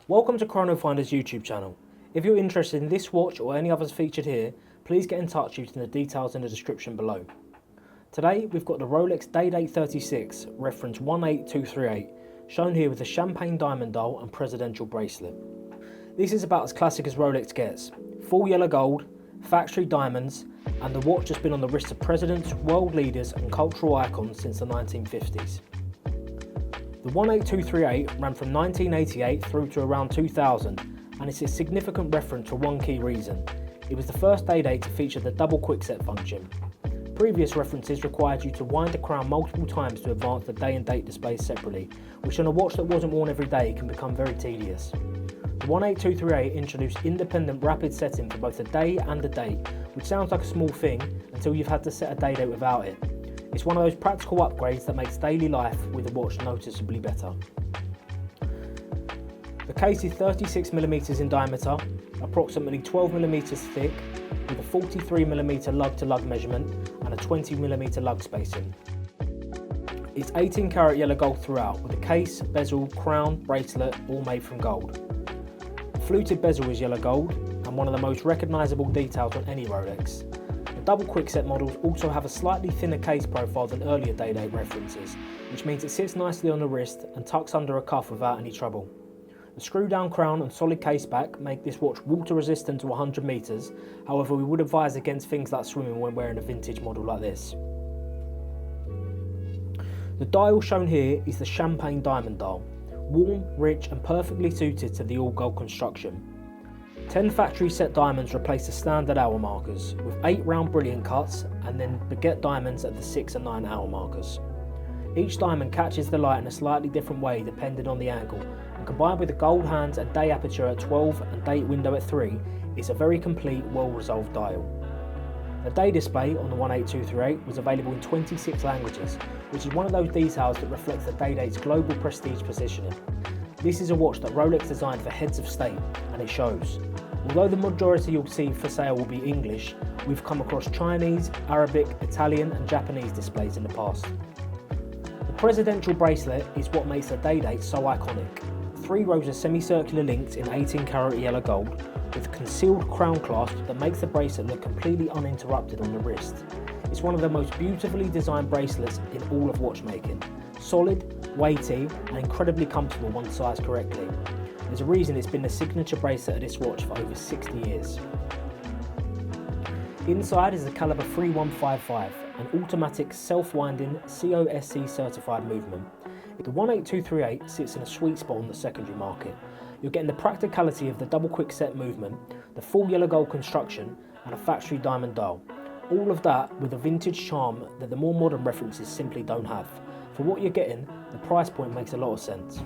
Welcome to Chronofinder's YouTube channel. If you're interested in this watch or any others featured here, please get in touch using the details in the description below. Today we've got the Rolex Day-Date 36, reference 18238, shown here with a champagne diamond dial and presidential bracelet. This is about as classic as Rolex gets. Full yellow gold, factory diamonds, and the watch has been on the wrists of presidents, world leaders and cultural icons since the 1950s. The 18238 ran from 1988 through to around 2000, and it's a significant reference for one key reason. It was the first day-date to feature the double quickset function. Previous references required you to wind the crown multiple times to advance the day and date displays separately, which on a watch that wasn't worn every day can become very tedious. The 18238 introduced independent rapid setting for both the day and the date, which sounds like a small thing until you've had to set a day date without it. It's one of those practical upgrades that makes daily life with the watch noticeably better. The case is 36mm in diameter, approximately 12mm thick, with a 43mm lug-to-lug measurement and a 20mm lug spacing. It's 18 karat yellow gold throughout, with the case, bezel, crown, bracelet all made from gold. The fluted bezel is yellow gold, and one of the most recognisable details on any Rolex. The double quickset models also have a slightly thinner case profile than earlier day-date references, which means it sits nicely on the wrist and tucks under a cuff without any trouble. The screw-down crown and solid case back make this watch water resistant to 100 meters, however we would advise against things like swimming when wearing a vintage model like this. The dial shown here is the champagne diamond dial, warm, rich and perfectly suited to the all-gold construction. 10 factory set diamonds replace the standard hour markers, with 8 round brilliant cuts and then baguette diamonds at the 6 and 9 hour markers. Each diamond catches the light in a slightly different way depending on the angle, and combined with the gold hands and day aperture at 12 and date window at 3, it's a very complete, well-resolved dial. The day display on the 18238 was available in 26 languages, which is one of those details that reflects the day-date's global prestige positioning. This is a watch that Rolex designed for heads of state, and it shows. Although the majority you'll see for sale will be English, we've come across Chinese, Arabic, Italian and Japanese displays in the past. The presidential bracelet is what makes the day-date so iconic. 3 rows of semicircular links in 18 karat yellow gold, with concealed crown clasp that makes the bracelet look completely uninterrupted on the wrist. It's one of the most beautifully designed bracelets in all of watchmaking. Solid, weighty and incredibly comfortable when sized correctly. There's a reason it's been the signature bracelet of this watch for over 60 years. Inside is the caliber 3155, an automatic self-winding COSC certified movement. The 18238 sits in a sweet spot on the secondary market. You're getting the practicality of the double quickset movement, the full yellow gold construction and a factory diamond dial. All of that with a vintage charm that the more modern references simply don't have. For what you're getting, the price point makes a lot of sense.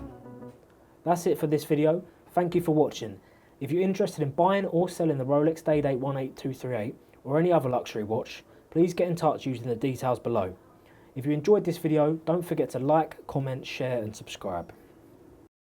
That's it for this video. Thank you for watching. If you're interested in buying or selling the Rolex Day-Date 18238 or any other luxury watch, please get in touch using the details below. If you enjoyed this video, don't forget to like, comment, share and subscribe.